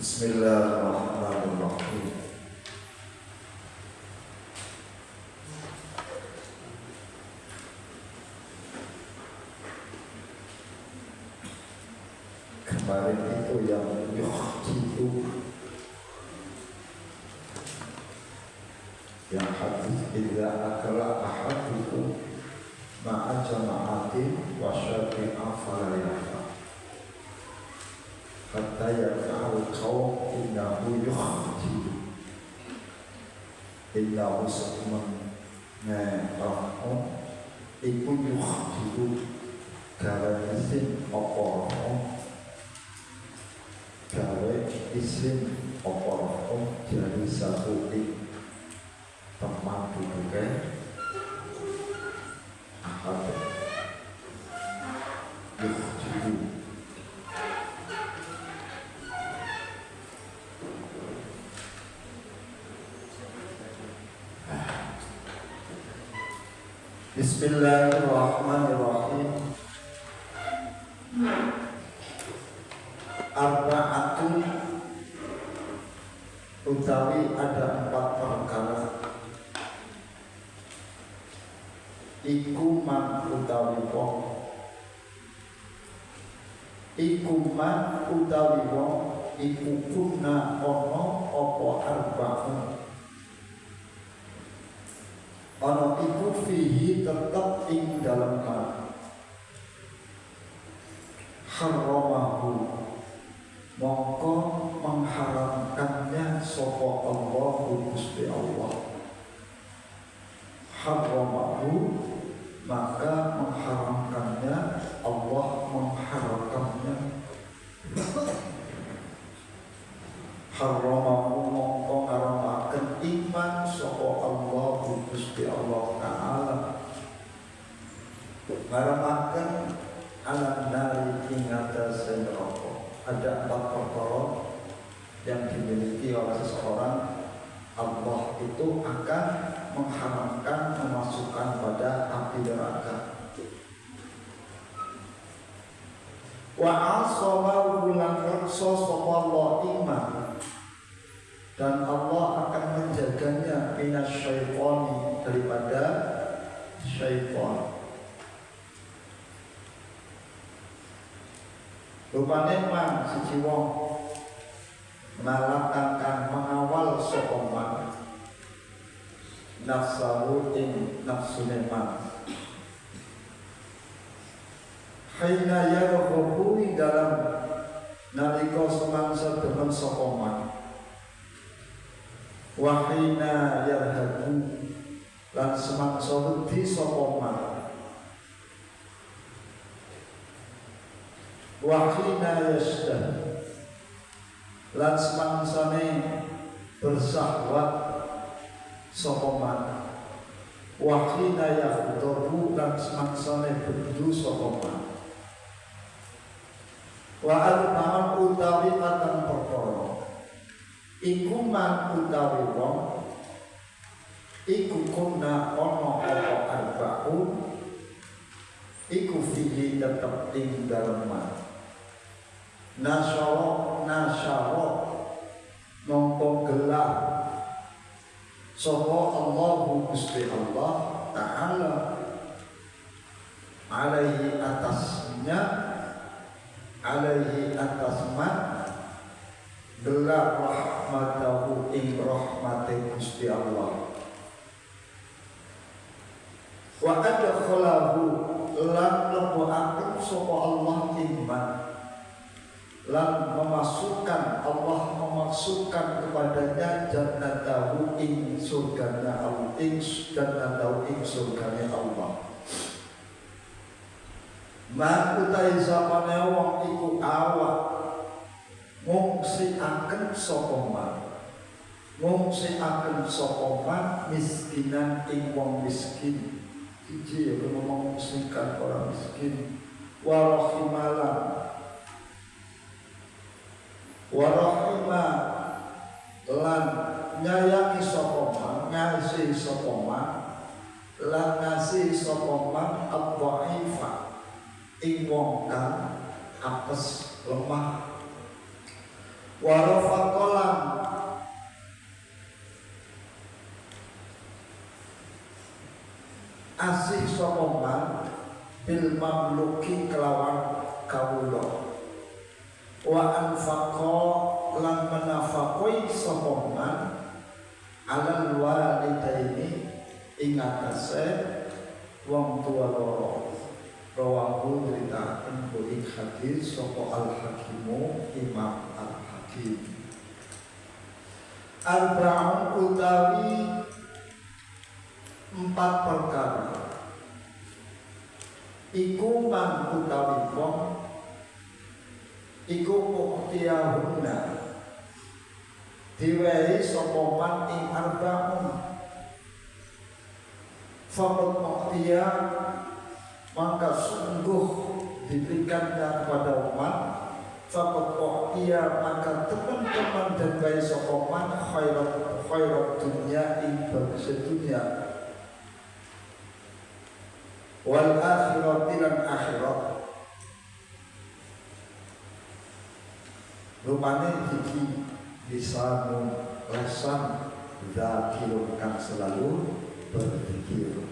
Bismillahirrahmanirrahim. Kemarin itu yang yukhtidu, yang hadis idza akala ahadukum ma'a jama'atin wa syarri'a fala yafa hatta yarfa'al qawm innahu yukhtidu innahu sa'man na'rahum iku yukhtidu gawe isim apa-apa gawe isim apa-apa dari satu teman duduknya ahad yukhtidu. Bismillahirrahmanirrahim. Arba'atun utawi ada 4 perkara iku man utawi wong iku man utawi wong iku kuna ono apa arba'un ono iku fihi tetap ing dalam man haramahu mongko mengharamkannya sapa Allah Gusti Allah. Haramahu maka mengharamkannya Allah mengharamkannya. Haramahu mongko ngaramaken iman sapa Allah Gusti Allah Ta'ala. Ngaramaken alam nari ing atase neraka. Ada 4 perkara yang dimiliki oleh seseorang, Allah itu akan mengharamkan memasukkan pada api neraka. Wa asaba bulan raksa sapa Allah iman, dan Allah akan menjaganya minasyaitani daripada syaitan. Rupane man siji wong malakkan mengawal sapa man nafsahu ing nafsune man haina yarghabu ing dalam nalika semangsa demen sapa man wa haina yarhabu lan semangsa wedi sapa man wahina yasdah lan semangsane bersahwat sapa man wahina yaghdabu lan semangsane bendu sapa man wa al-ma'an utawi patang perkara iku man utawi wong iku kuna ana apa arba'u iku fihi tetep ing dalem nasyara mongko gelar sapa Allahu Gusti Allah Ta'ala alaihi atasnya alaihi atasma gelar rahmatahu ing rahmate Gusti Allah wa adkhalahu lan lebuaken sapa Allah iman lan memasukkan Allah memasukkan kepadanya jannatahu ing surganya Allah ing jannatahu ing surganya Allah man utai sapane wong iku awak ngungsiaken sapa man ngungsiaken sapa man miskinan ing wong miskin iki ya ngomong ngungsikan orang miskin wa rahimalan warahima lan nyayangi sapa man ngasihi sapa man lan ngasihi sapa man ad-dhaifa ing wong kang apes lemah warafaqalan asih sapa man bil mamluki kelawan kawula wa anfaqa lan menafaqoi sapa man alal walidaini ing atase wong tua loro rawahu ceritakan buik hadis sapa al-hakimu Imam al-Hakim arba'un utawi 4 perkara iku man utawi wong iku muktiyahunna diwehi sapa man ing arba'un faqad muktiyah maka sungguh diberikannya kepada umat faqad muktiyah maka teman-teman dan bayi sapa man khairat dunya ing bagus dunya wal akhirati lan akhirat rupane iki bisa lesan zakirun kang selalu berzikir.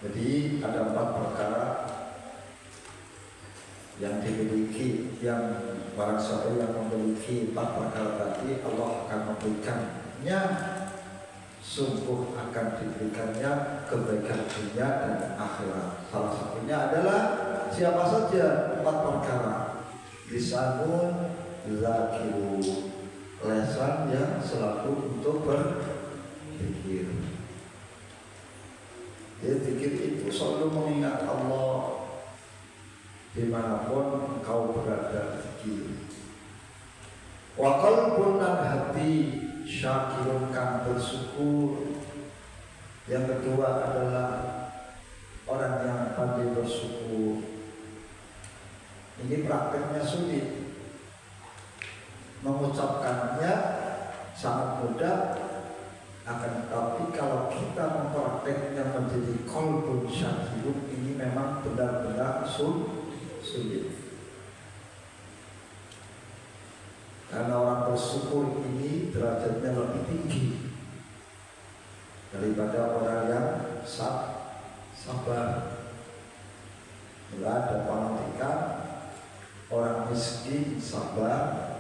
Jadi ada 4 perkara yang dimiliki yang barang siapa yang memiliki 4 perkara tadi Allah akan memberikannya sungguh akan diberikannya kebaikan dunia dan akhirat. Salah satunya adalah siapa saja 4 perkara lisanun zakiru lesan yang selalu untuk berzikir. Ya, zikir itu selalu mengingat Allah dimanapun engkau berada. Zikir wa qalbun lan hati syakirun kang bersyukur. Yang kedua adalah orang yang pandai bersyukur. Ini prakteknya sulit, mengucapkannya sangat mudah, akan tetapi kalau kita memprakteknya menjadi qalbun syakirun ini memang benar-benar sulit. Karena orang bersyukur ini derajatnya lebih tinggi daripada orang yang sabar. Bila ada pengertian orang miskin sabar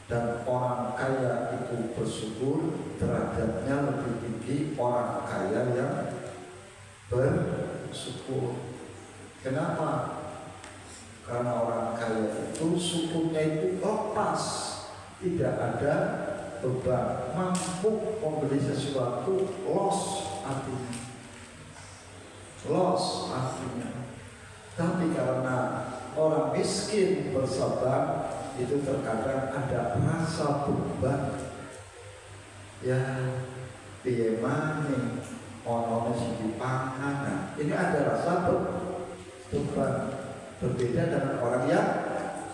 dan orang kaya itu bersyukur, derajatnya lebih tinggi orang kaya yang bersyukur. Kenapa? Karena orang kaya itu syukurnya itu lepas, tidak ada beban, mampu membeli sesuatu, loss artinya. Tapi karena orang miskin bersabar, itu terkadang ada rasa beban. Ya, piye maneh ono sing dipangan. Ini ada rasa beban. Berbeda dengan orang yang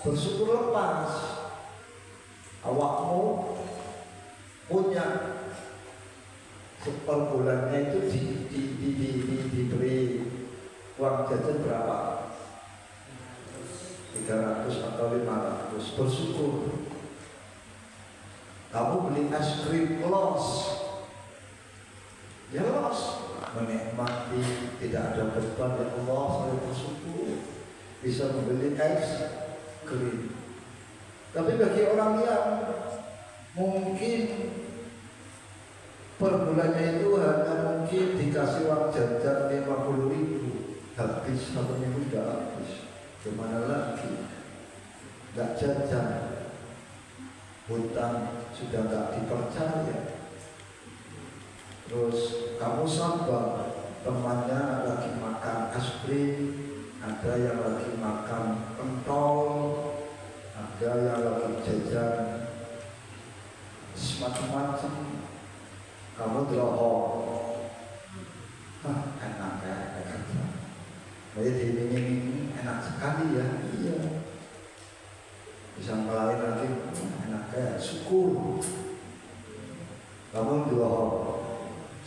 bersyukur lepas. Awakmu punya per bulannya itu diberi uang jajan berapa? 300 atau 500. Bersyukur. Kamu beli es krim los, ya los, menikmati, tidak ada beban. Ya Allah, saya bersyukur bisa membeli es krim. Tapi bagi orang yang mungkin per bulannya itu hanya mungkin dikasih uang jajan 50.000, habis 1 minggu sudah habis. Gimana lagi? Gak jajan, hutang sudah gak dipercaya. Terus kamu sabar, temannya lagi makan es krim, ada yang lagi makan pentol, ada yang lagi jajan semacam-macam. Kamu drohong, enak ya, jadi diiming-iming enak sekali ya, iya. Bisa ngelain lagi, enak ya, syukur. Kamu drohong,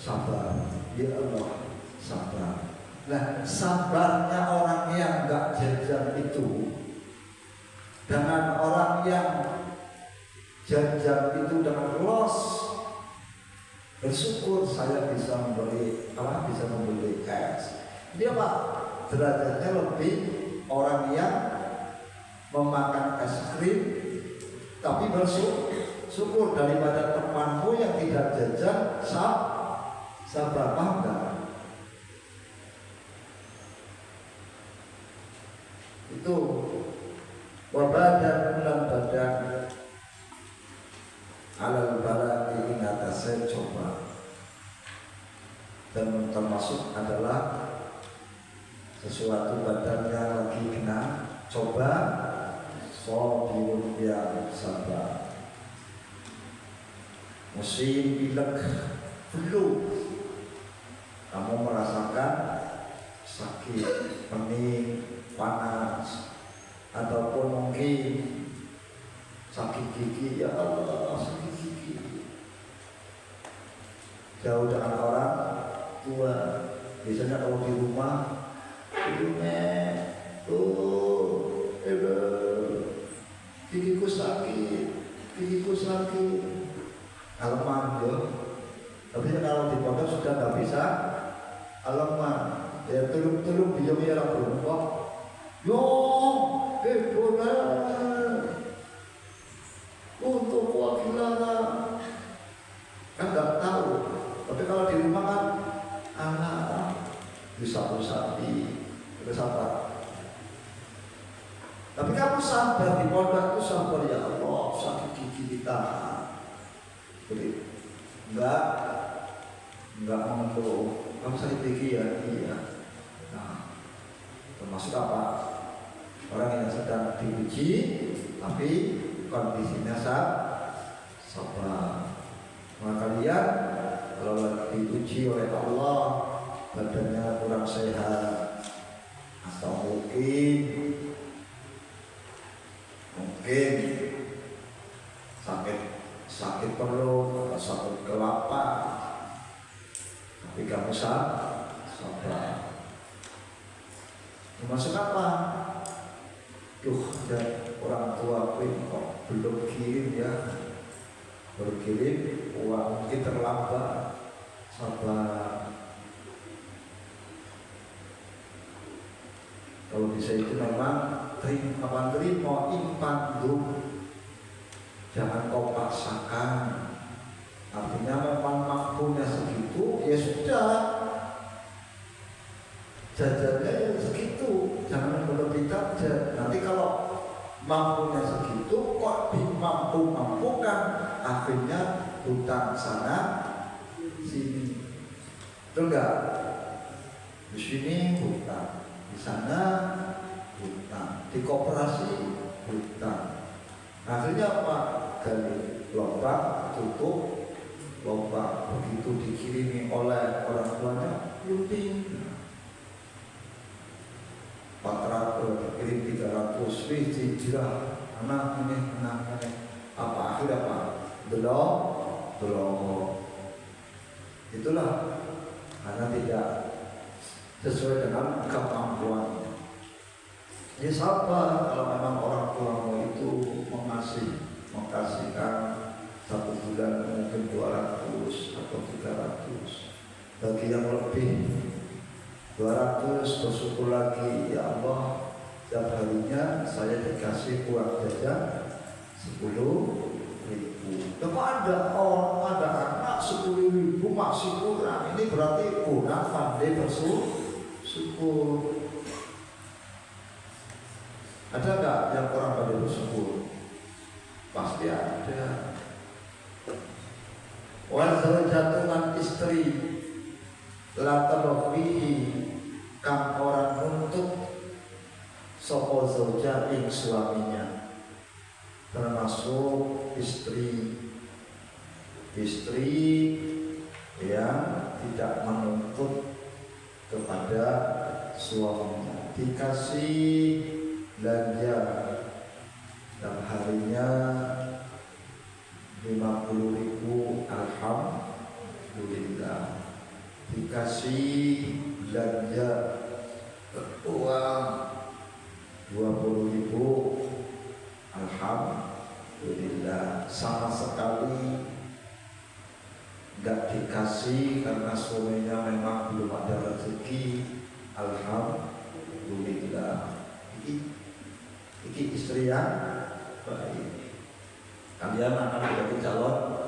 sabar, ya Allah, sabar. Nah, sabarnya orang yang gak jajan itu dengan orang yang jajan itu dengan los, bersyukur saya bisa membeli es. Dia Pak, derajatnya lebih orang yang memakan es krim tapi bersyukur daripada temanmu yang tidak jajan. Sabar, paham enggak? Itu wabadan bulan badan alal bala ini atasnya coba, dan termasuk adalah sesuatu badan yang lagi kena coba, sobirun yang sabar. Musim pilek, flu, kamu merasakan sakit, pening, panas, ataupun mungkin sakit gigi. Ya Allah, sakit gigi. Jauh dengan orang tua. Biasanya kalau di rumah, gigiku sakit, aleman ya. Tapi kalau di pondok sudah nggak bisa aleman. Ya telung biar merah berubah. Yo, boleh. Untuk wakilan kan nggak tahu. Tapi kalau di rumah kan anak disapu-sapi, sabar. Tapi kamu sabar di pondok itu sabar, ya Allah, sakit gigi kita. Jadi enggak mengeluh. Kamu sakit gigi ya, iya. Nah, termasuk apa? Orang yang sedang diuji tapi kondisinya sabar. Maka kalian kalau diuji oleh Allah, badannya kurang sehat, atau mungkin sakit perut atau sakit kelapa, tapi kamu sabar. Termasuk apa? Dan orang tua kok belum kirim ya, berkirim uang mungkin terlambat, sabar. Kalau bisa itu memang terima impan dulu, jangan kau paksakan. Artinya memang mampunya segitu, ya sudah, jajannya ya segitu, jangan berlebih saja. Nanti kalau mampunya segitu kok dimampu-mampukan, akhirnya hutang sana sini. Betul enggak? Di sini hutang, di sana hutang, di koperasi hutang. Akhirnya apa? Gali lubang, tutup lubang. Begitu dikirimi oleh orang tuanya, luting 400, kirim 300, hijrah, anak ini. Apa akhir apa? Belum. Itulah karena tidak sesuai dengan kemampuan. Ya sabar kalau memang orang tuamu itu mengkasihkan 1 bulan mungkin 200 atau 300. Bagi yang lebih 200 bersyukur lagi, ya Allah setiap harinya saya dikasih uang jajan 10.000. Kok ada anak 10.000 masih kurang, ini berarti kurang pandai bersyukur. Ada nggak yang kurang pandai bersyukur? Pasti ada. Wazawjatunan istri latalofihi kang orang untuk sopo zauja ing suaminya, termasuk istri yang tidak menuntut kepada suaminya, dikasih belanja dan harinya 50.000, alhamdulillah. Dikasih belanja uang 20.000, alhamdulillah. Sama sekali nggak dikasih karena suaminya memang belum ada rezeki, alhamdulillah. Ini istri yang baik. Kalian akan menjadi calon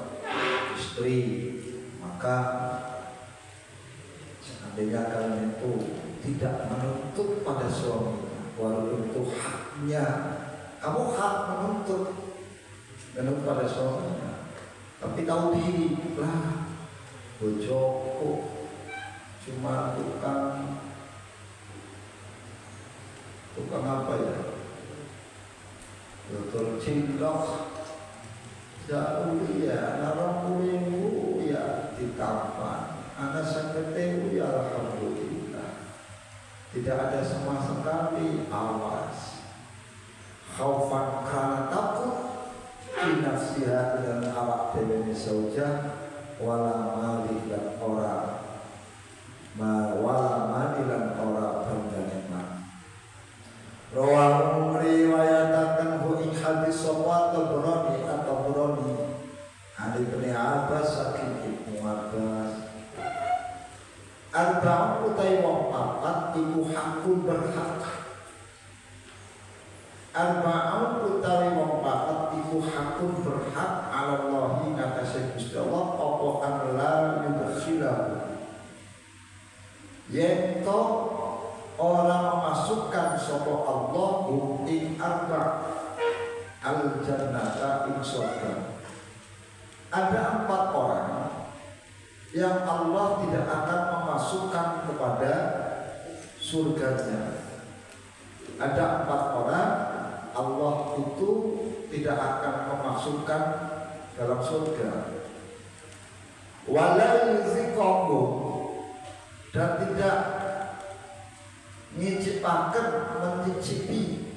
istri, maka seandainya kalian itu tidak menuntut pada suaminya, walaupun itu haknya, kamu hak menuntut pada suaminya, tapi tahu diri lah, bojoku cuma tukang apa ya, dokter cilok jauh ya, narang kulimu ya ditampan, anak sakitmu ya alhamdulillah. Tidak ada sama sekali, awas. Khaufan karena takut binafsiha dan awak deweni sauja wala malilan ora berdaneman. Rawahum riwayatakan hu ing hadis sawat Tabrani atau Tabrani Ali bin Abbas saking Ibnu Abbas. Arba'un utai wong papat iku hakun berhak. Arba'un utawi wong papat iku hakun berhak ala Allahi ngatasi Gusti Allah apa an la yudkhilahu. Yen to orang memasukkan sapa Allah ing arba al jannata ing surga. Ada 4 orang yang Allah tidak akan memasukkan kepada surganya. Ada 4 orang Allah itu tidak akan memasukkan dalam surga. Wala yuzikamu, dan tidak mencicipi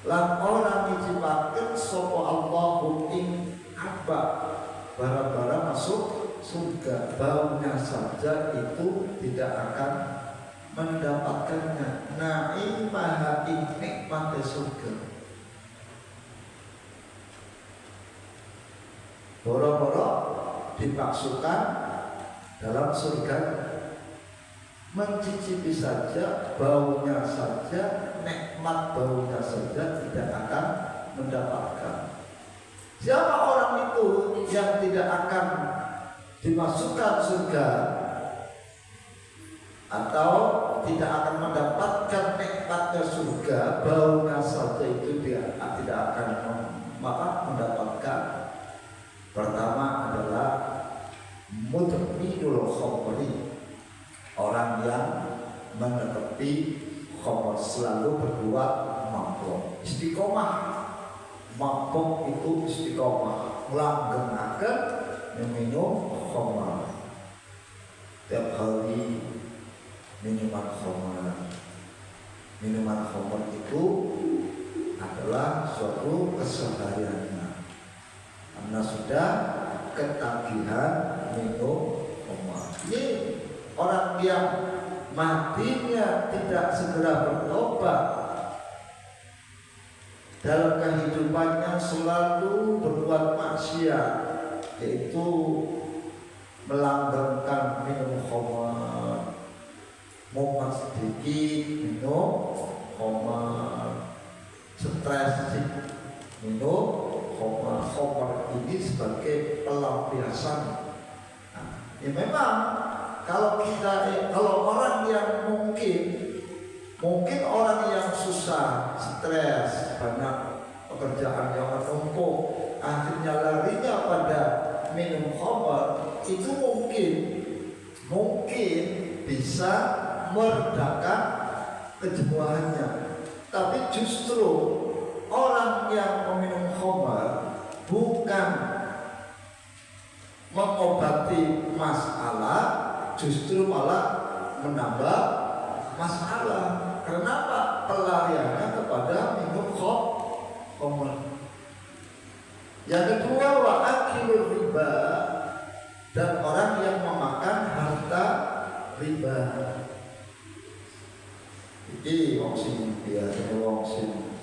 lan orang ngicipaken sapa Allahu ing apa bara-bara masuk surga, baunya saja itu tidak akan mendapatkannya. Na'imaha ing nikmat surga. Boro-boro dipaksukan dalam surga, mencicipi saja, baunya saja, nikmat baunya saja tidak akan mendapatkan. Siapa orang itu yang tidak akan dimasukkan surga atau tidak akan mendapatkan nikmatnya surga, baunya saja itu dia tidak akan mendapatkan? Pertama adalah mudminul khamri, orang yang menetepi khamr, selalu berbuat mabuk. Istiqomah, mabuk itu istiqomah, langgenaken minum khamr. Tiap hari minuman khamr itu adalah suatu kesehariannya, karena sudah ketagihan minum khamar. Ini orang yang matinya tidak segera bertobat, dalam kehidupannya selalu berbuat maksiat, yaitu melanggarkan minum khamar, momen sedikit minum khamar, stres minum khamar. Khamar ini sebagai pelampiasan. Ya memang kalau orang yang mungkin orang yang susah, stres, banyak pekerjaan yang menumpuk, akhirnya larinya pada minum khamar, itu mungkin bisa meredakan kejenuhannya. Tapi justru orang yang meminum khamar bukan mengobati masalah, justru malah menambah masalah. Kenapa? Pelariannya kepada minum khamar. Yang kedua, wa akilur riba, dan orang yang memakan harta riba. Iki wong sing biasa wong sing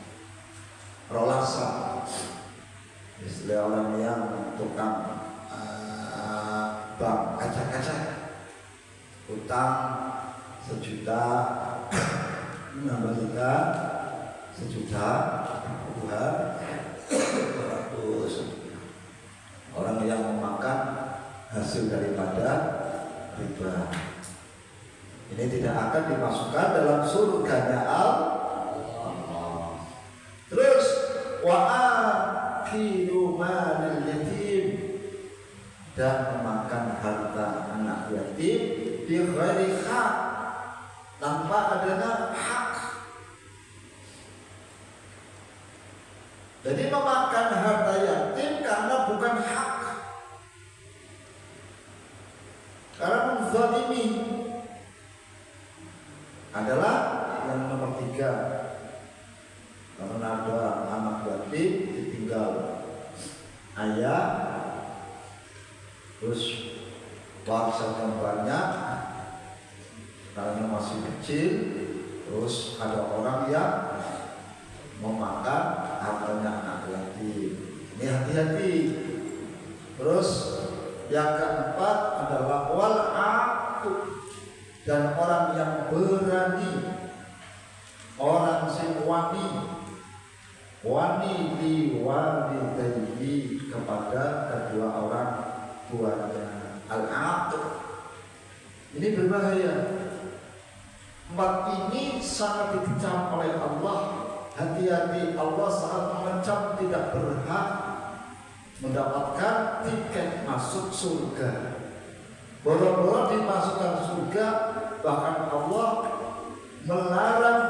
rolasa, istilah orang yang tukang bank acak-acak, utang 1 juta, nambah juga 1 juta, 200. Orang yang memakan hasil daripada riba ini tidak akan dimasukkan dalam surganya Allah. Terus wa akilu malil yatim, dan memakan harta anak yatim bi ghairi hak, tanpa adanya hak. Jadi memakan harta yatim karena bukan hak, karena menzalimi. Adalah yang nomor 3, karena ada anak yatim ditinggal ayah, terus warisnya banyak karena masih kecil, terus ada orang yang memakan hartanya anak yatim. Ini hati-hati. Terus yang keempat adalah wal aqu, dan orang yang berani, orang sing wani liwalidayhi, kepada kedua orang tuanya. Al-aqu ini berbahaya. 4 ini sangat dikecam oleh Allah. Hati-hati, Allah sangat mengecam tidak berhak mendapatkan tiket masuk surga. Boro-boro dimasukkan surga, bahkan Allah melarang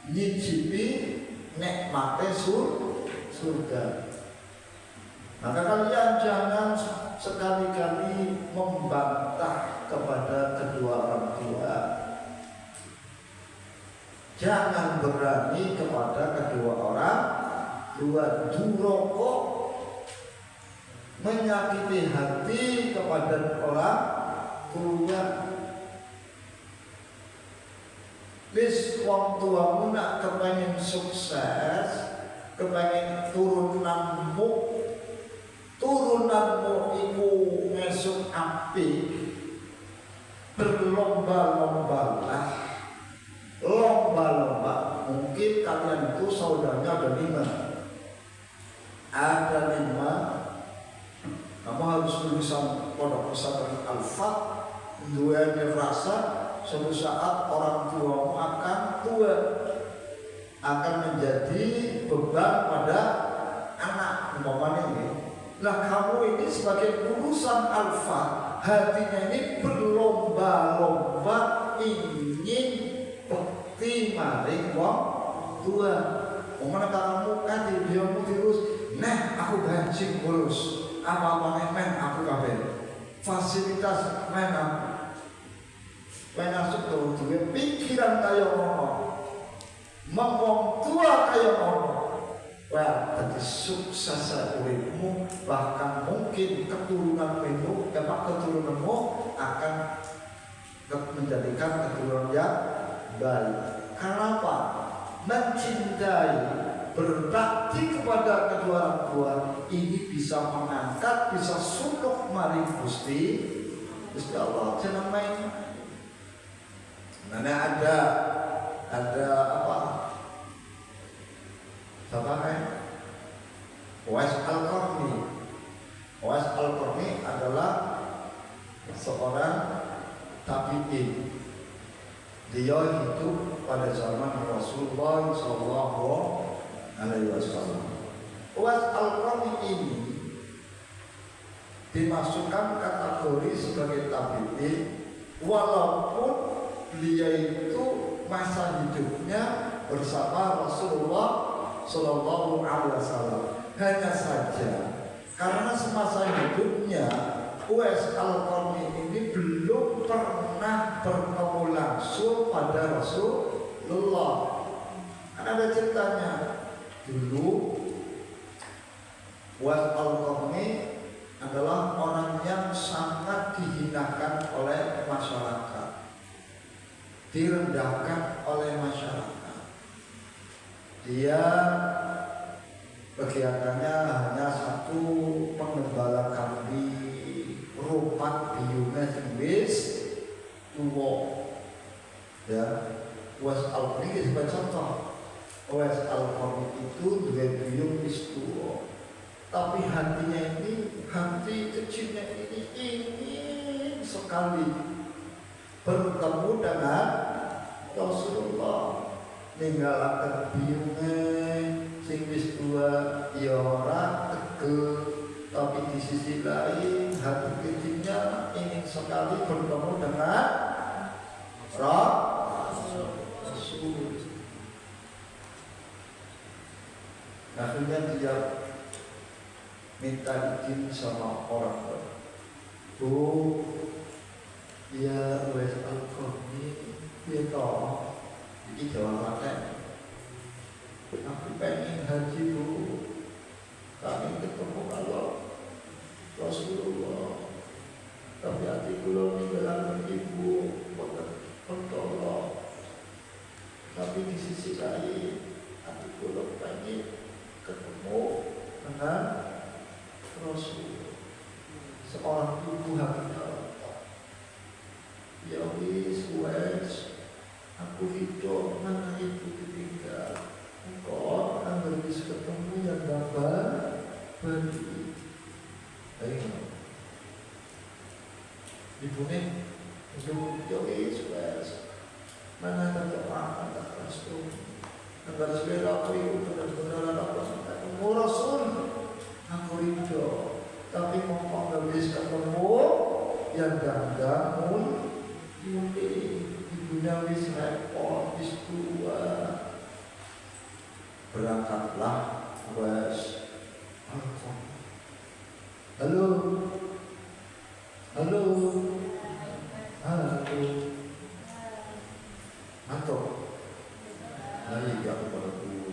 nyicipi nikmatnya surga. Maka kalian jangan sekali-kali membantah kepada kedua orang tua. Jangan berani kepada kedua orang tua. Duroko, menyakiti hati kepada orang tua. Wis wong tuamu nak kepengen sukses, kepengen turunanmu iku ngesuk apik, berlomba-lombalah. Lomba-lomba, mungkin kalian itu saudaranya ada 5. Ada 5. Kamu harus lulusan pondok pesantren Al-Fat, duanya rasa suatu saat orang tuamu akan tua, akan menjadi beban pada anak umpamanya ini. Nah, kamu ini sebagai lulusan Al-Fat, hatinya ini berlomba-lomba ingin bekti maring wong tua. Umpamanya kamu kan dibiamu terus, nah aku gaji ngurus apa-apa men aku kabeh, fasilitas men aku menasuk tuh pikiran kaya ngono, wong tua kaya ngono, Wah, jadi sukses uripmu, bahkan mungkin keturunanmu akan menjadikan keturunan yang baik. Karena apa? Mencintai, berbakti kepada kedua orang tua ini bisa mengangkat, bisa suluk maring Gusti Allah. Jangan main. Mana ada apa? Uwais Al-Qarni. Uwais Al-Qarni adalah seorang tabi'in. Dia hidup pada zaman Rasulullah SAW. Uwais Al-Qarni ini dimasukkan kategori sebagai tabi'in, walaupun dia itu masa hidupnya bersama Rasulullah SAW. Hanya saja karena semasa hidupnya Uwais Al-Qarni ini belum pernah bertemu langsung pada Rasulullah. Kan ada ceritanya. Dulu Uwais Al-Qarni adalah orang yang sangat dihinakan oleh masyarakat, direndahkan oleh masyarakat. Dia kegiatannya hanya satu, mengembala kambing, rumah biungnya wis tuwa. Ya, Uwais Al-Qarni sebagai contoh. Uwais Al-Qarni itu dua biung wis tuwa, tapi hatinya ini, hati kecilnya ini ingin sekali bertemu dengan Rasulullah. Ninggalaken biunge sing wis tua ya ora tegel, tapi di sisi lain hati kecilnya ingin sekali bertemu dengan Rasul. Akhirnya dia minta izin sama orang tua. Bu, ya Uwais Al-Qarni, dia tahu ini jawabannya. Aku pengen haji Bu, kami ketemu kalau Rasulullah, tapi hati kula ninggalan ibu bertolong. Tapi di sisi lain hati kula pengen ketemu dengan Rasul. Seorang ibu hatinya, ya wis Uwais, aku hidup mana ibu ditinggal. Engkau akan bisa ketemu yang dapat beri. Ayo, ibu nih, ibu jogi Uwais, mana ada orang tak Rasul. Agar segera aku ibu benar-benar apa ketemu Rasul. Aku hidup, tapi mau nggak bisa ketemu yang ganggu. Ibunya wis repot, wis tua. Berangkatlah Uwais Al-Qarni. Halo, Anto, lagi gak kepada guru.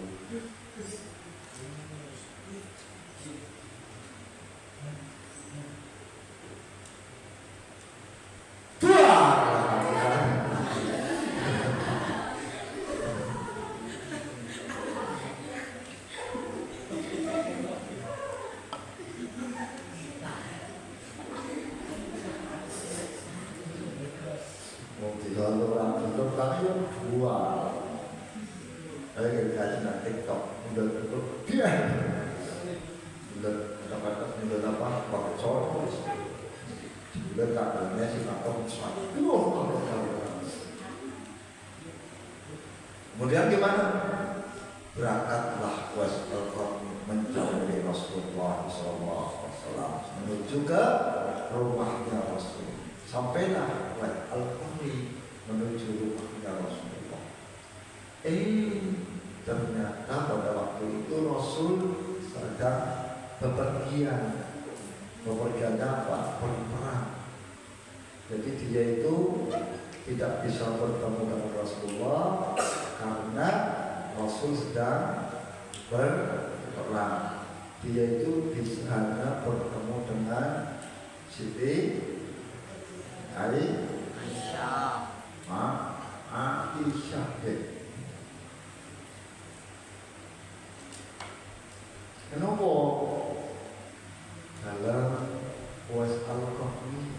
Kalau orang tutup kami yang jual, saya kasih nanti TikTok, udah tutup dia, udah kata-kata udah apa, pakai cowok, udah kabarnya si Nakom kemudian gimana? Berangkatlah Uwais Al-Qarni mencari Rasulullah SAW menuju ke rumahnya Rasul. Sampailah Uwais Al-Qarni menuju rumahnya Rasulullah. Ternyata pada waktu itu Rasul sedang bepergian apa? Berperang. Jadi dia itu tidak bisa bertemu dengan Rasulullah karena Rasul sedang berperang. perang. Dia itu di sana bertemu dengan Siti Aisyah. Kenapa dalam Uwais Al-Qarni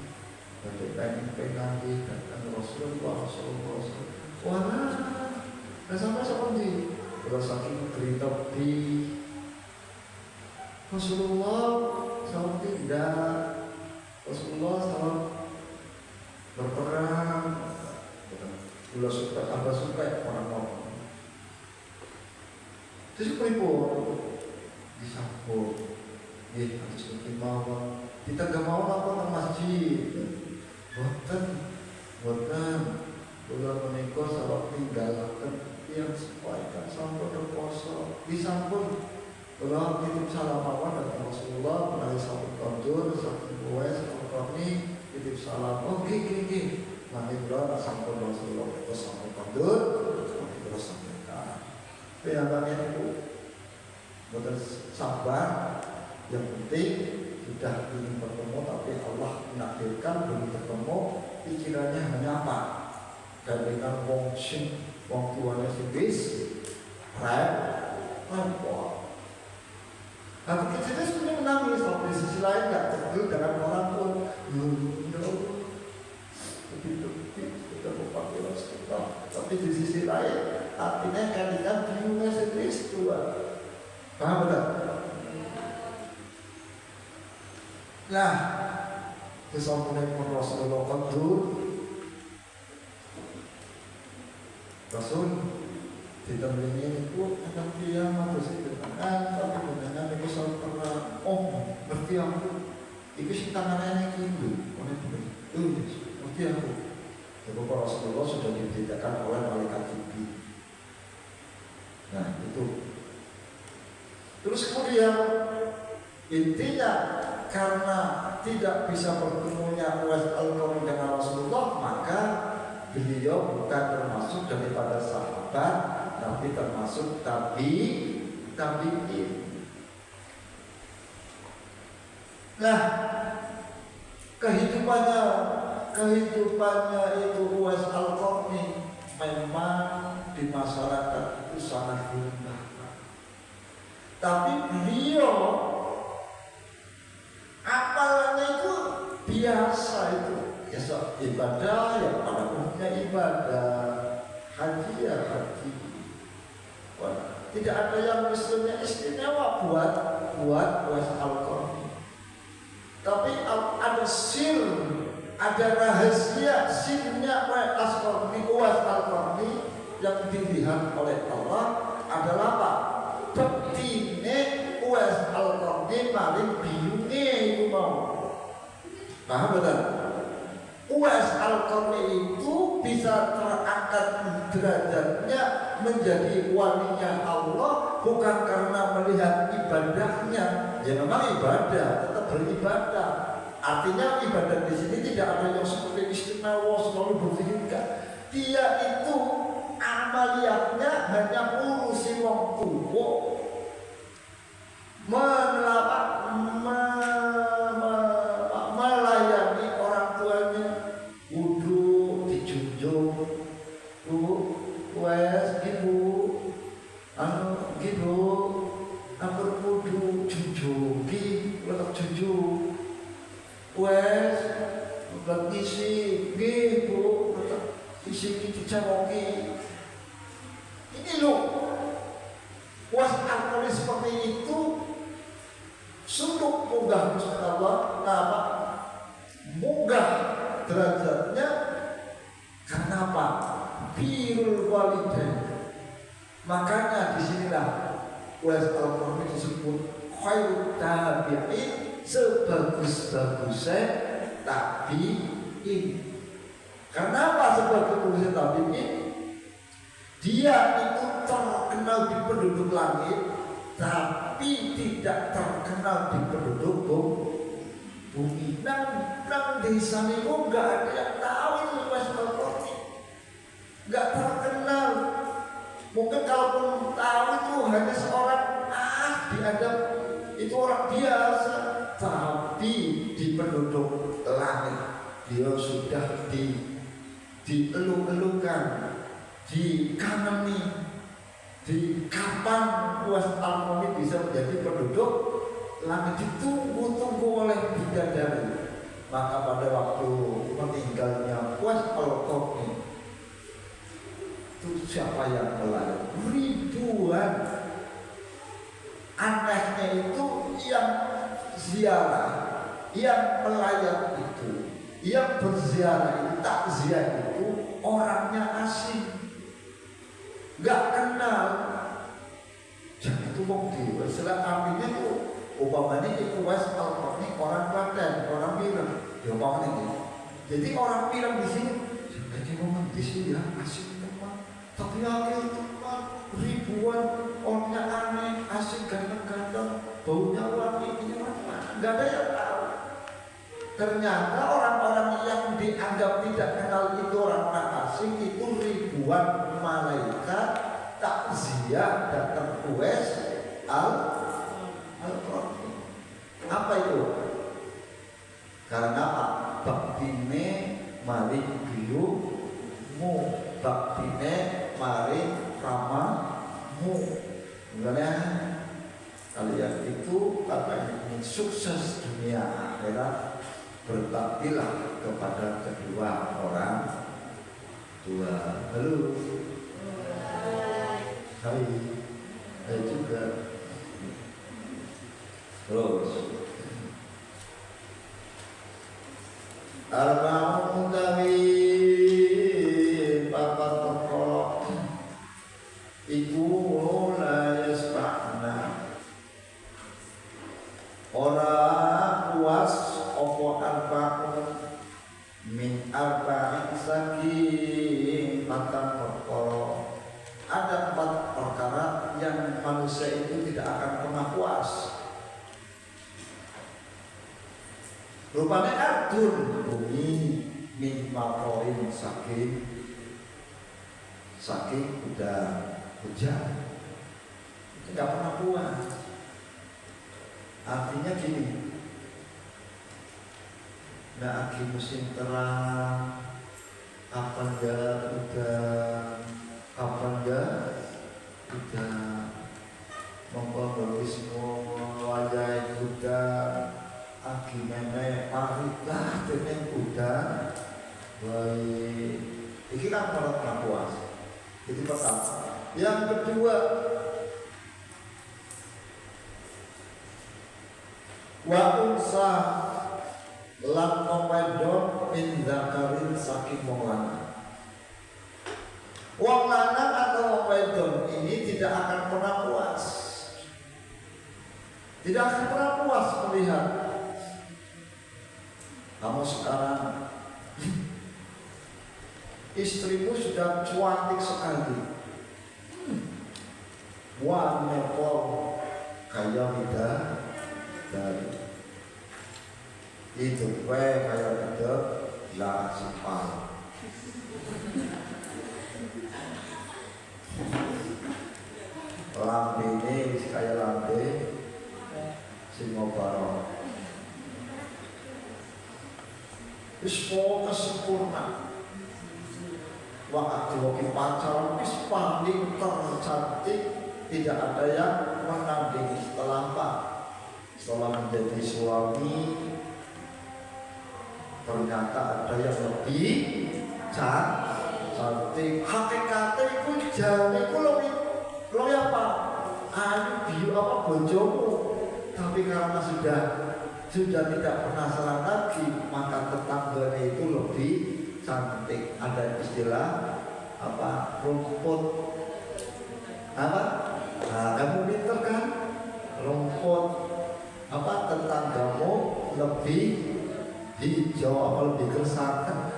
dan pengantin dan Rasulullah wala sama seperti kalau saking berita di Rasulullah sama tidak Rasulullah sama berperang gula suka apa suka orang-orang terus pripun disambut harus mungkin mawon kita gak mau apa ke masjid boten kula menika sawak tinggalaken yang sesuaikan sampun reposo disampun kula titip salam mawon dhateng Rasulullah menawi sampun kondur saking Uwais Al-Qarni titip salam nggih mangke kula sampun Rasulullah terus sampun kondur terus sampaikan piyambake niku boten sabar yang penting sudah ingin bertemu tapi Allah menakdirkan belum bertemu pikirannya hanya apa dan dengan wong tuanya sibis repot. Nah begitu dia sebenarnya menangis tapi di sisi lain gak tergil dengan orang pun kita pakai kita tapi di sisi lain artinya kalian bingungnya sendiri tua paham betul? Nah, kesampaian Rasulullah kondur Rasul ditemani itu akan kiamat terus itu tapi benar itu selalu pernah berarti aku itu si tangannya gitu berarti aku sebab Rasulullah sudah diberitakan oleh malaikat Jibril. Nah itu terus kemudian intinya karena tidak bisa bertemunya Uwais Al-Qarni dengan Rasulullah maka beliau bukan termasuk daripada sahabat tapi termasuk tabi'in. Nah kehidupannya itu Uwais Al-Qarni memang di masyarakat itu sangat rendah tapi beliau apalannya itu biasa itu ya ibadah ya pada umumnya ibadah haji ya haji tidak ada yang istimewa buat Uwais Al-Qarni tapi ada ada rahasia sirnya Uwais Al-Qarni yang dilihat oleh Allah adalah apa? Bektine Uwais Al-Qarni paling biunge itu mau. Paham betul? Uwais Al-Qarni itu bisa terangkat derajatnya menjadi walinya Allah bukan karena melihat ibadahnya. Ya memang ibadah, tetap beribadah. Artinya ibadah di sini tidak ada yang seperti istimewa selalu berpikir enggak. Dia itu amaliyatnya hanya urusi wong tuwa melayani orang tuanya wudu dijunjung Uwais ibu gitu ampun wudu junjungi letak junjung Uwais buat isi nggih Bu isi dicawoki ini loh Uwais Al-Qarni seperti itu sungguh munggah Gusti Allah apa munggah derajatnya karena apa birrul walidain makanya disinilah Uwais Al-Qarni disebut khairut tabi'in sebagus-bagusnya tabi'in. Kenapa sebagus-bagusnya tabi'in? Dia itu terkenal di penduduk langit tapi tidak terkenal di penduduk bumi. Nang desa itu nggak ada yang tahu itu Uwais Al-Qarni, nggak terkenal. Mungkin kalaupun tahu itu hanya seorang di Adam itu orang biasa, tapi di penduduk langit dia sudah dieluk-elukan, dikangeni, di kapan Uwais Al-Qarni bisa menjadi penduduk langit, ditunggu-tunggu oleh bidadari. Maka pada waktu meninggalnya Uwais Al-Qarni itu siapa yang melayani? Ribuan. Anehnya itu yang ziarah, yang melayat itu, yang berziarah itu, takziah itu orangnya asing, nggak kenal. Jadi itu wong dewa. Setelah artinya itu umpamanya itu Uwais Al-Qarni orang Klaten, orang Pirang, ya umpamanya gitu. Jadi orang Pirang di sini, jadi momen di sini ya asing teman, tapi akhir teman ribuan, orangnya aneh, asing, ganteng-ganteng, baunya wangi, ini mana? Nggak ada yang tahu. Ternyata orang-orang yang dianggap tidak kenal itu orang-orang asing itu ribuan malaikat takziah datang Uwais Al-Qarni. Apa itu? Karena baktine maring biumu, baktine maring ramamu. Makanya kalian itu katanya ingin sukses dunia akhirat, berbaktilah kepada kedua orang tua. Halo. Hai. Hai juga. Terus arba'un tawi papat perkara iku la yasba'na ora puas apa arba'un min arba'in saking papat perkara. Ada 4 perkara yang manusia itu tidak akan pernah puas. Rupanya ardun bumi min maproin saking udah hujan, itu nggak pernah puas. Artinya gini, nggak lagi musim terang, kapan nggak udah, kapan nggak udah memperbarismu wajah udah agi nenek parit lah dengan udah baik. Ini kan pernah puas. Jadi pertama. Yang kedua, wa unsa lan wedok min zakarin saking wong lanang. Wong lanang atau wong wedok ini tidak akan pernah puas. Tidak akan pernah puas melihat kamu sekarang istrimu sudah cantik sekali, wanita kayak bidadari, itu kayak bidadari lah simpal. Lambe ini kayak lambe Singapura. Semua kesempurnaan. Waktu pacaran paling tercantik, tidak ada yang menandingi. Setelah apa? Setelah menjadi suami, ternyata ada yang lebih cantik. Hakikatnya itu jane itu lo apa? Ayu biu apa bojomu. Tapi karena sudah tidak penasaran lagi, maka tetangganya itu lebih cantik. Ada istilah apa? Rumput apa? Nah, kamu pinter kan? Rumput apa? Tetanggamu lebih hijau apa lebih gersang.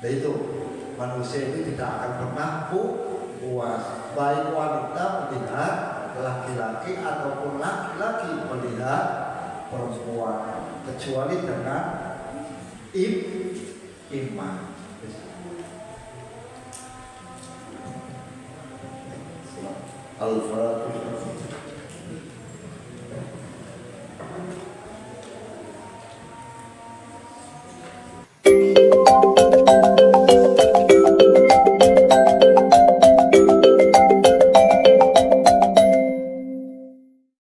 Nah itu manusia itu tidak akan pernah puas. Baik wanita melihat laki-laki ataupun laki-laki melihat perempuan, kecuali dengan iman. Al-Fatihah.